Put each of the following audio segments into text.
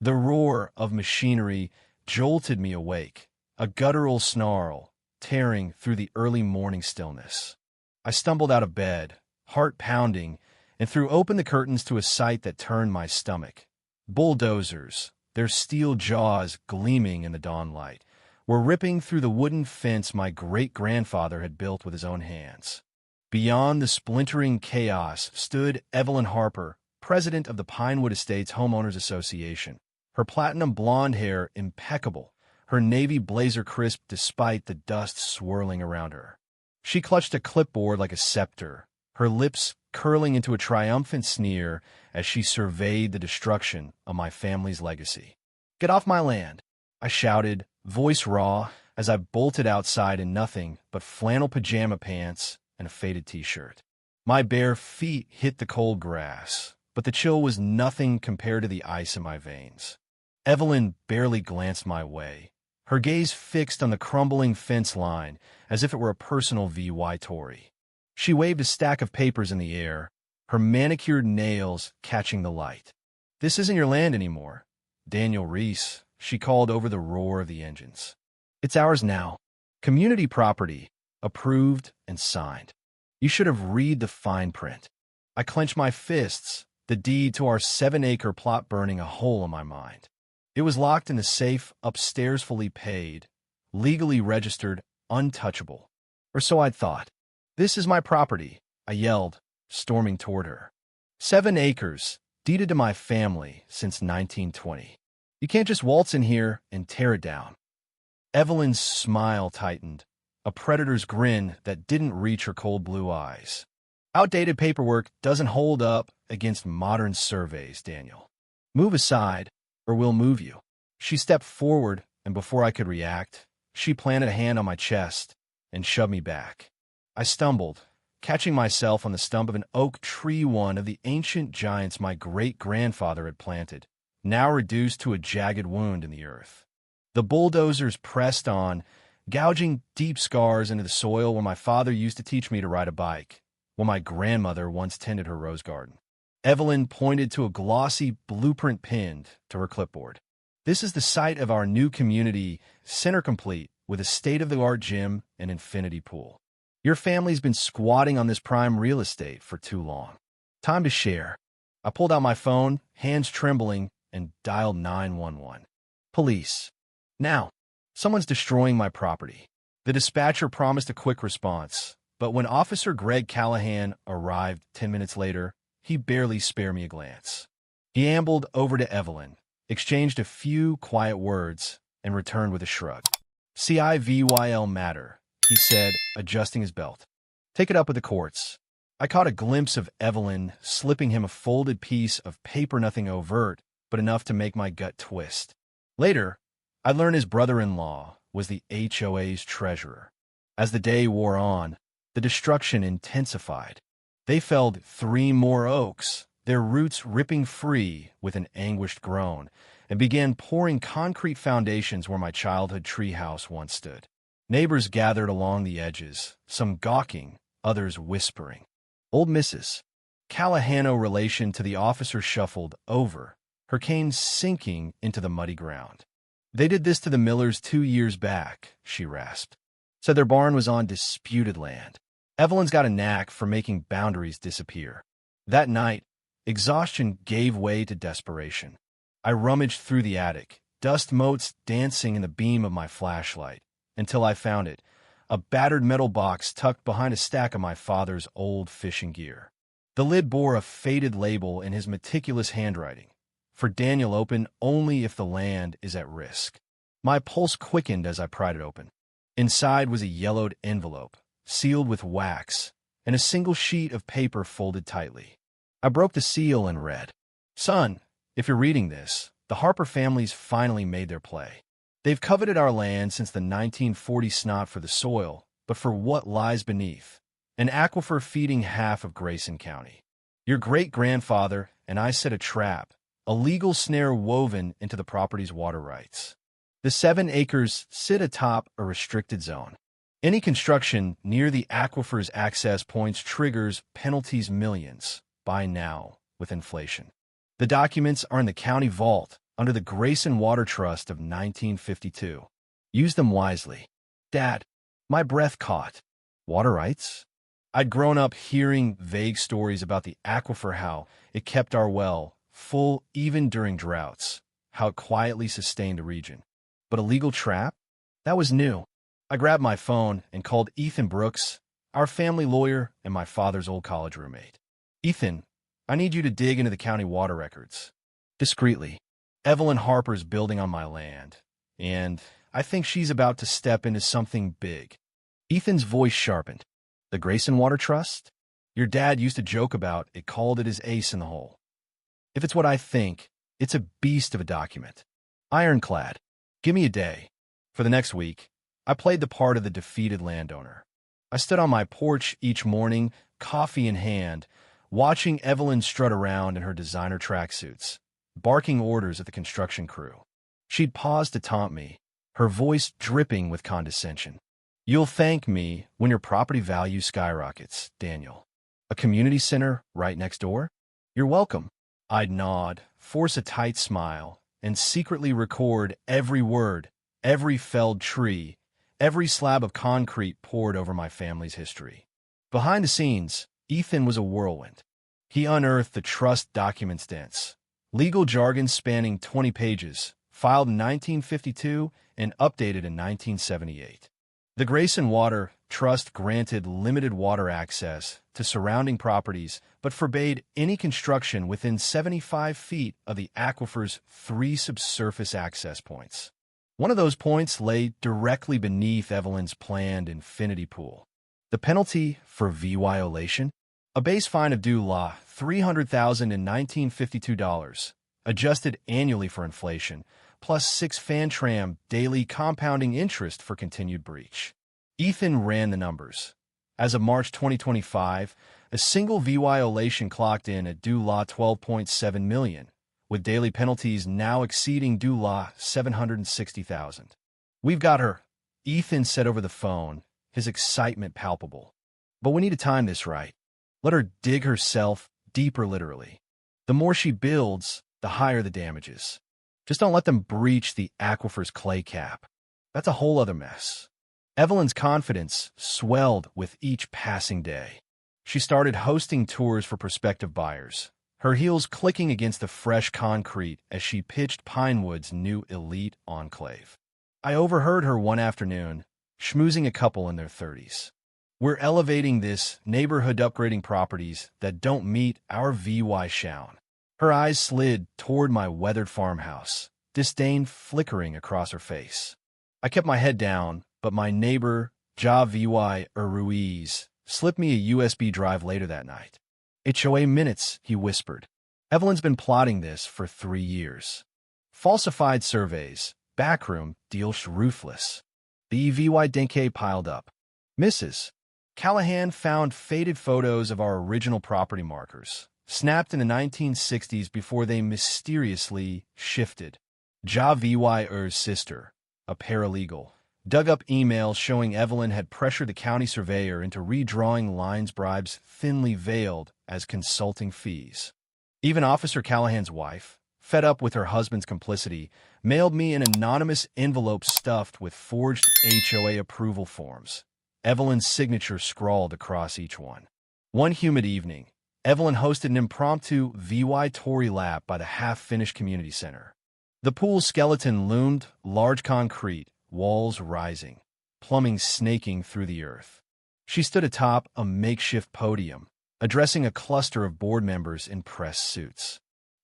The roar of machinery jolted me awake, a guttural snarl tearing through the early morning stillness. I stumbled out of bed, heart pounding, and threw open the curtains to a sight that turned my stomach. Bulldozers, their steel jaws gleaming in the dawn light, were ripping through the wooden fence my great-grandfather had built with his own hands. Beyond the splintering chaos stood Evelyn Harper, president of the Pinewood Estates Homeowners Association, her platinum blonde hair impeccable, her navy blazer crisp despite the dust swirling around her. She clutched a clipboard like a scepter, her lips curling into a triumphant sneer as she surveyed the destruction of my family's legacy. "Get off my land," I shouted, voice raw, as I bolted outside in nothing but flannel pajama pants and a faded t-shirt. My bare feet hit the cold grass, but the chill was nothing compared to the ice in my veins. Evelyn barely glanced my way, her gaze fixed on the crumbling fence line as if it were a personal VY Tory. She waved a stack of papers in the air, her manicured nails catching the light. "This isn't your land anymore, Daniel Reese," she called over the roar of the engines. "It's ours now. Community property, approved and signed. You should have read the fine print." I clenched my fists, the deed to our 7-acre plot burning a hole in my mind. It was locked in the safe upstairs, fully paid, legally registered, untouchable. Or so I'd thought. "This is my property," I yelled, storming toward her. 7 acres, deeded to my family since 1920. You can't just waltz in here and tear it down. Evelyn's smile tightened, a predator's grin that didn't reach her cold blue eyes. "Outdated paperwork doesn't hold up against modern surveys, Daniel. Move aside, or we'll move you." She stepped forward, and before I could react, she planted a hand on my chest and shoved me back. I stumbled, catching myself on the stump of an oak tree, one of the ancient giants my great-grandfather had planted, now reduced to a jagged wound in the earth. The bulldozers pressed on, gouging deep scars into the soil where my father used to teach me to ride a bike, where my grandmother once tended her rose garden. Evelyn pointed to a glossy blueprint pinned to her clipboard. "This is the site of our new community center, complete with a state-of-the-art gym and infinity pool. Your family's been squatting on this prime real estate for too long. Time to share." I pulled out my phone, hands trembling, and dialed 911. "Police. Now. Someone's destroying my property." The dispatcher promised a quick response, but when Officer Greg Callahan arrived 10 minutes later, he barely spared me a glance. He ambled over to Evelyn, exchanged a few quiet words, and returned with a shrug. "CIVYL matter," he said, adjusting his belt. "Take it up with the courts." I caught a glimpse of Evelyn slipping him a folded piece of paper, nothing overt, but enough to make my gut twist. Later, I learned his brother-in-law was the HOA's treasurer. As the day wore on, the destruction intensified. They felled 3 more oaks, their roots ripping free with an anguished groan, and began pouring concrete foundations where my childhood treehouse once stood. Neighbors gathered along the edges, some gawking, others whispering. Old Mrs. Callahano, relation to the officer, shuffled over, her cane sinking into the muddy ground. "They did this to the Millers 2 years back," she rasped. "Said their barn was on disputed land. Evelyn's got a knack for making boundaries disappear." That night, exhaustion gave way to desperation. I rummaged through the attic, dust motes dancing in the beam of my flashlight, until I found it, a battered metal box tucked behind a stack of my father's old fishing gear. The lid bore a faded label in his meticulous handwriting: "For Daniel, open only if the land is at risk." My pulse quickened as I pried it open. Inside was a yellowed envelope, sealed with wax, and a single sheet of paper folded tightly. I broke the seal and read, "Son, if you're reading this, the Harper family's finally made their play. They've coveted our land since the 1940 snot for the soil, but for what lies beneath, an aquifer feeding half of Grayson County. Your great-grandfather and I set a trap, a legal snare woven into the property's water rights. The 7 acres sit atop a restricted zone. Any construction near the aquifer's access points triggers penalties millions, by now, with inflation. The documents are in the county vault, under the Grayson Water Trust of 1952. Use them wisely. Dad, my breath caught. Water rights? I'd grown up hearing vague stories about the aquifer, how it kept our well full even during droughts, how it quietly sustained the region. But a legal trap? That was new. I grabbed my phone and called Ethan Brooks, our family lawyer and my father's old college roommate. Ethan, I need you to dig into the county water records. Discreetly. Evelyn Harper's building on my land, and I think she's about to step into something big. Ethan's voice sharpened. The Grayson Water Trust? Your dad used to joke about it, called it his ace in the hole. If it's what I think, it's a beast of a document. Ironclad. Give me a day. For the next week, I played the part of the defeated landowner. I stood on my porch each morning, coffee in hand, watching Evelyn strut around in her designer tracksuits, barking orders at the construction crew. She'd pause to taunt me, her voice dripping with condescension. You'll thank me when your property value skyrockets, Daniel. A community center right next door? You're welcome. I'd nod, force a tight smile, and secretly record every word, every felled tree, every slab of concrete poured over my family's history. Behind the scenes, Ethan was a whirlwind. He unearthed the trust documents dense, legal jargon spanning 20 pages, filed in 1952 and updated in 1978. The Grayson Water Trust granted limited water access to surrounding properties, but forbade any construction within 75 feet of the aquifer's 3 subsurface access points. One of those points lay directly beneath Evelyn's planned infinity pool. The penalty for violation? A base fine of due law, $300,000 in 1952 dollars, adjusted annually for inflation, plus 6 Fantram daily compounding interest for continued breach. Ethan ran the numbers. As of March 2025, a single violation clocked in at due law $12.7 million, with daily penalties now exceeding due law $760,000. We've got her, Ethan said over the phone, his excitement palpable. But we need to time this right. Let her dig herself deeper literally. The more she builds, the higher the damages. Just don't let them breach the aquifer's clay cap. That's a whole other mess. Evelyn's confidence swelled with each passing day. She started hosting tours for prospective buyers, her heels clicking against the fresh concrete as she pitched Pinewood's new elite enclave. I overheard her one afternoon, schmoozing a couple in their 30s. We're elevating this neighborhood, upgrading properties that don't meet our VY shown. Her eyes slid toward my weathered farmhouse, disdain flickering across her face. I kept my head down, but my neighbor, Ja VY Ruiz, slipped me a USB drive later that night. HOA minutes, he whispered. Evelyn's been plotting this for 3 years. Falsified surveys, backroom deals ruthless. The VY Denke piled up. Mrs. Callahan found faded photos of our original property markers, snapped in the 1960s before they mysteriously shifted. Ja VY's sister, a paralegal, dug up emails showing Evelyn had pressured the county surveyor into redrawing lines, bribes thinly veiled as consulting fees. Even Officer Callahan's wife, fed up with her husband's complicity, mailed me an anonymous envelope stuffed with forged HOA approval forms, Evelyn's signature scrawled across each one. One humid evening, Evelyn hosted an impromptu VY Tory lap by the half-finished community center. The pool's skeleton loomed, large concrete, walls rising, plumbing snaking through the earth. She stood atop a makeshift podium, addressing a cluster of board members in press suits.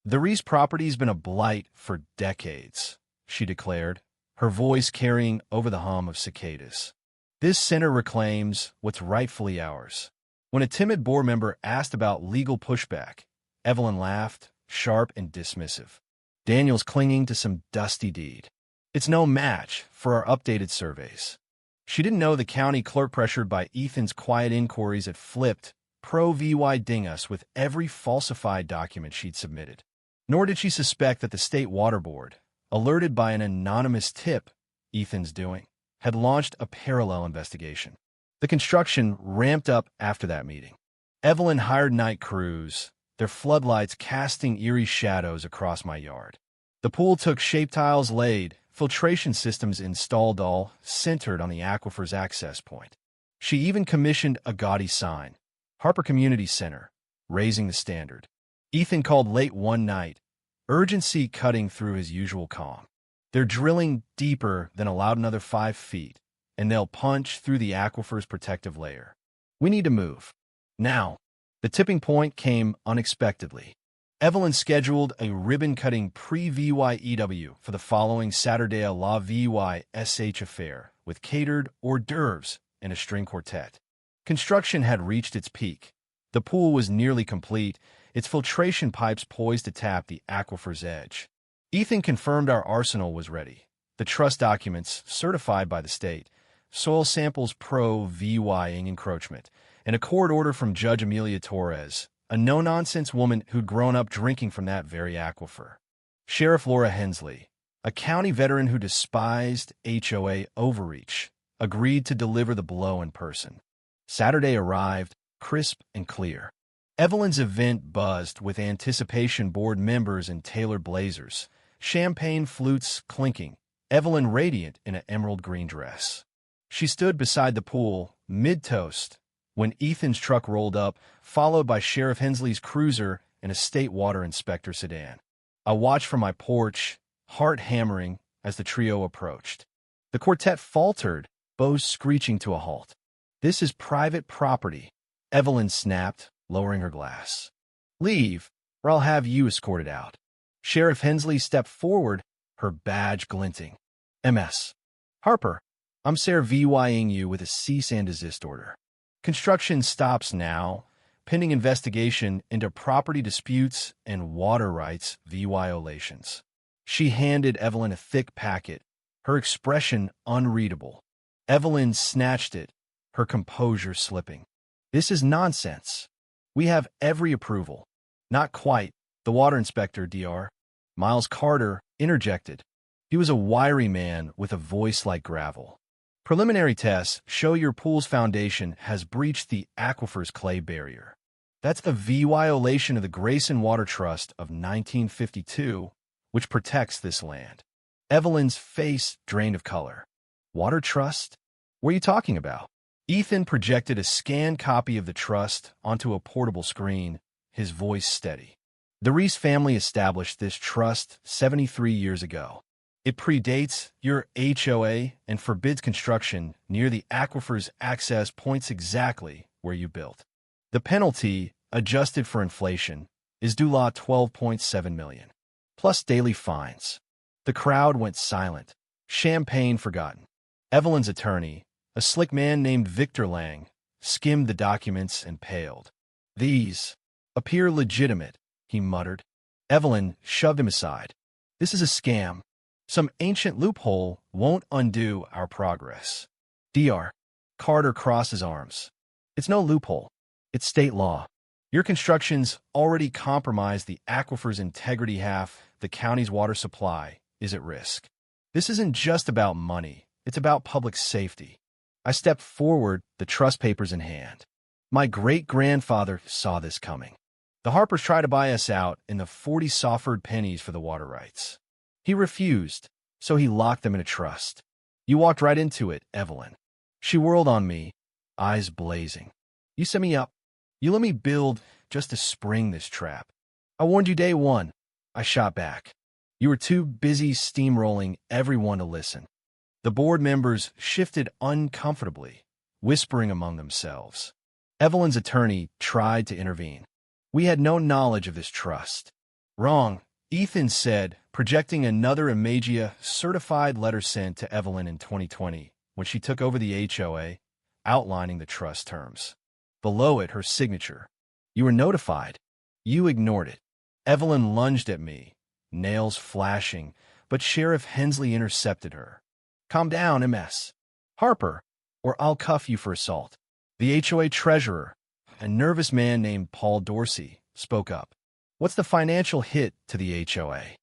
The Reese property's been a blight for decades, she declared, her voice carrying over the hum of cicadas. This center reclaims what's rightfully ours. When a timid board member asked about legal pushback, Evelyn laughed, sharp and dismissive. Daniel's clinging to some dusty deed. It's no match for our updated surveys. She didn't know the county clerk, pressured by Ethan's quiet inquiries, had flipped pro-VY ding us with every falsified document she'd submitted. Nor did she suspect that the state water board, alerted by an anonymous tip Ethan's doing, had launched a parallel investigation. The construction ramped up after that meeting. Evelyn hired night crews, their floodlights casting eerie shadows across my yard. The pool took shape tiles laid, filtration systems installed, all centered on the aquifer's access point. She even commissioned a gaudy sign, Harper Community Center, raising the standard. Ethan called late one night, urgency cutting through his usual calm. They're drilling deeper than allowed, another 5 feet, and they'll punch through the aquifer's protective layer. We need to move. Now. The tipping point came unexpectedly. Evelyn scheduled a ribbon-cutting pre-VYEW for the following Saturday, a La VYSH affair, with catered hors d'oeuvres and a string quartet. Construction had reached its peak. The pool was nearly complete, its filtration pipes poised to tap the aquifer's edge. Ethan confirmed our arsenal was ready. The trust documents, certified by the state, soil samples pro-VYing encroachment, and a court order from Judge Amelia Torres, a no-nonsense woman who'd grown up drinking from that very aquifer. Sheriff Laura Hensley, a county veteran who despised HOA overreach, agreed to deliver the blow in person. Saturday arrived, crisp and clear. Evelyn's event buzzed with anticipation, board members in tailored blazers, champagne flutes clinking, Evelyn radiant in an emerald green dress. She stood beside the pool, mid-toast, when Ethan's truck rolled up, followed by Sheriff Hensley's cruiser and a state water inspector sedan. I watched from my porch, heart hammering, as the trio approached. The quartet faltered, bows screeching to a halt. "This is private property," Evelyn snapped, lowering her glass. "Leave, or I'll have you escorted out." Sheriff Hensley stepped forward, her badge glinting. "MS. Harper, I'm VYing you with a cease and desist order. Construction stops now, pending investigation into property disputes and water rights violations." She handed Evelyn a thick packet, her expression unreadable. Evelyn snatched it, her composure slipping. "This is nonsense. We have every approval." "Not quite," the water inspector, Dr. Miles Carter, interjected. He was a wiry man with a voice like gravel. "Preliminary tests show your pool's foundation has breached the aquifer's clay barrier. That's the violation of the Grayson Water Trust of 1952, which protects this land." Evelyn's face drained of color. "Water Trust? What are you talking about?" Ethan projected a scanned copy of the trust onto a portable screen, his voice steady. "The Reese family established this trust 73 years ago. It predates your HOA and forbids construction near the aquifer's access points exactly where you built. The penalty, adjusted for inflation, is due law $12.7 million, plus daily fines." The crowd went silent, champagne forgotten. Evelyn's attorney, a slick man named Victor Lang, skimmed the documents and paled. "These appear legitimate," he muttered. Evelyn shoved him aside. "This is a scam. Some ancient loophole won't undo our progress." Dr. Carter crossed his arms. "It's no loophole. It's state law. Your construction's already compromised the aquifer's integrity. Half the county's water supply is at risk. This isn't just about money. It's about public safety." I stepped forward, the trust papers in hand. "My great-grandfather saw this coming. The Harpers tried to buy us out in the 40 soffered pennies for the water rights. He refused, so he locked them in a trust. You walked right into it, Evelyn." She whirled on me, eyes blazing. "You set me up. You let me build just to spring this trap. I warned you day one." I shot back. "You were too busy steamrolling everyone to listen." The board members shifted uncomfortably, whispering among themselves. Evelyn's attorney tried to intervene. "We had no knowledge of this trust." "Wrong," Ethan said, projecting another Imagia certified letter sent to Evelyn in 2020 when she took over the HOA, outlining the trust terms. Below it, her signature. "You were notified. You ignored it." Evelyn lunged at me, nails flashing, but Sheriff Hensley intercepted her. "Calm down, MS. Harper, or I'll cuff you for assault." The HOA treasurer, a nervous man named Paul Dorsey, spoke up. "What's the financial hit to the HOA?"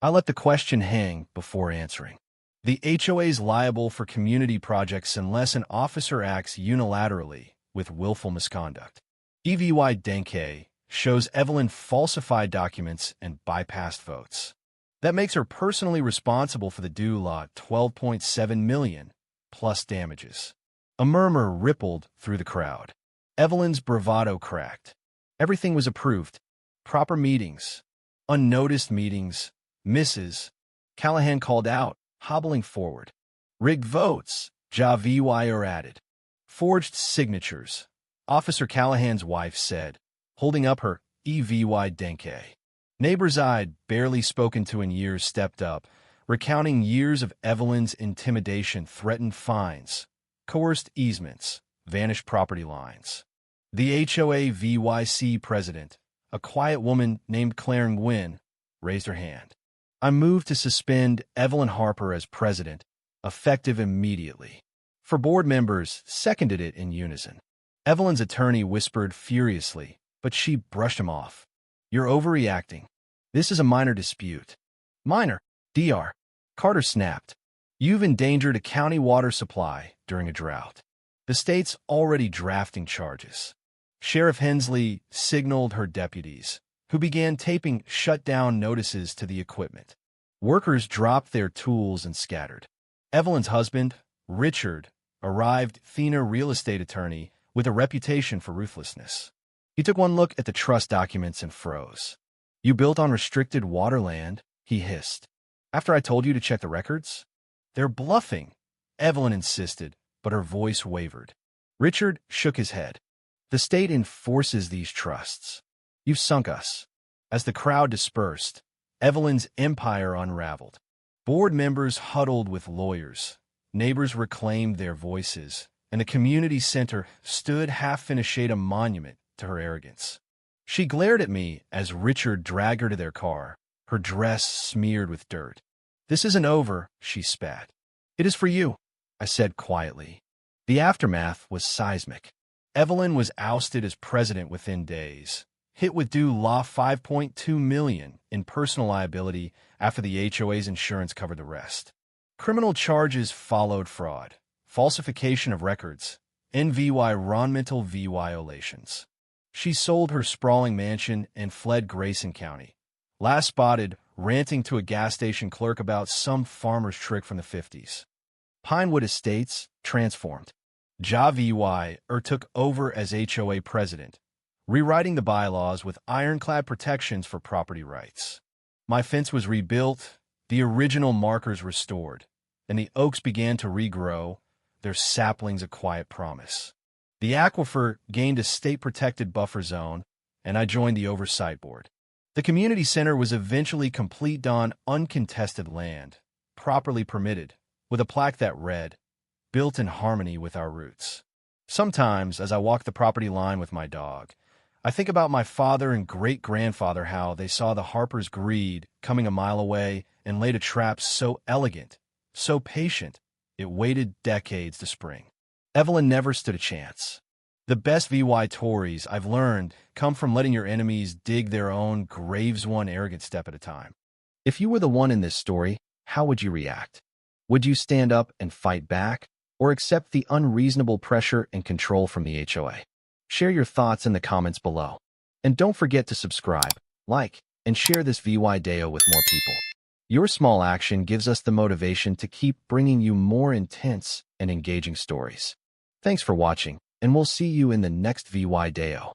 I let the question hang before answering. The HOA is liable for community projects unless an officer acts unilaterally with willful misconduct. EVY Denke shows Evelyn falsified documents and bypassed votes. That makes her personally responsible for the due law $12.7 million, plus damages. A murmur rippled through the crowd. Evelyn's bravado cracked. Everything was approved. Proper meetings. Unnoticed meetings. Misses. Callahan called out, hobbling forward. Rigged votes. Javir added. Forged signatures. Officer Callahan's wife said, holding up her EVY Denke. Neighbors I'd barely spoken to in years stepped up, recounting years of Evelyn's intimidation, threatened fines, coerced easements, vanished property lines. The HOA VYC president, a quiet woman named Claire Nguyen, raised her hand. I moved to suspend Evelyn Harper as president, effective immediately. For board members, seconded it in unison. Evelyn's attorney whispered furiously, but she brushed him off. You're overreacting. This is a minor dispute. Minor, Dr. Carter snapped. You've endangered a county water supply during a drought. The state's already drafting charges. Sheriff Hensley signaled her deputies, who began taping shutdown notices to the equipment. Workers dropped their tools and scattered. Evelyn's husband, Richard, arrived, Athena real estate attorney with a reputation for ruthlessness. He took one look at the trust documents and froze. You built on restricted water land, he hissed. After I told you to check the records? They're bluffing, Evelyn insisted, but her voice wavered. Richard shook his head. The state enforces these trusts. You've sunk us. As the crowd dispersed, Evelyn's empire unraveled. Board members huddled with lawyers. Neighbors reclaimed their voices, and the community center stood half-finished a monument to her arrogance. She glared at me as Richard dragged her to their car, her dress smeared with dirt. This isn't over, she spat. It is for you, I said quietly. The aftermath was seismic. Evelyn was ousted as president within days, hit with due law $5.2 million in personal liability after the HOA's insurance covered the rest. Criminal charges followed: fraud, falsification of records, environmental violations. She sold her sprawling mansion and fled Grayson County, last spotted ranting to a gas station clerk about some farmer's trick from the 50s. Pinewood Estates transformed. Javir took over as HOA president, rewriting the bylaws with ironclad protections for property rights. My fence was rebuilt, the original markers restored, and the oaks began to regrow, their saplings a quiet promise. The aquifer gained a state-protected buffer zone, and I joined the oversight board. The community center was eventually complete on uncontested land, properly permitted, with a plaque that read, "Built in harmony with our roots." Sometimes, as I walk the property line with my dog, I think about my father and great-grandfather, how they saw the Harper's greed coming a mile away and laid a trap so elegant, so patient, it waited decades to spring. Evelyn never stood a chance. The best VY Tories, I've learned, come from letting your enemies dig their own graves one arrogant step at a time. If you were the one in this story, how would you react? Would you stand up and fight back, or accept the unreasonable pressure and control from the HOA? Share your thoughts in the comments below. And don't forget to subscribe, like, and share this VY Deo with more people. Your small action gives us the motivation to keep bringing you more intense and engaging stories. Thanks for watching, and we'll see you in the next VY Deo.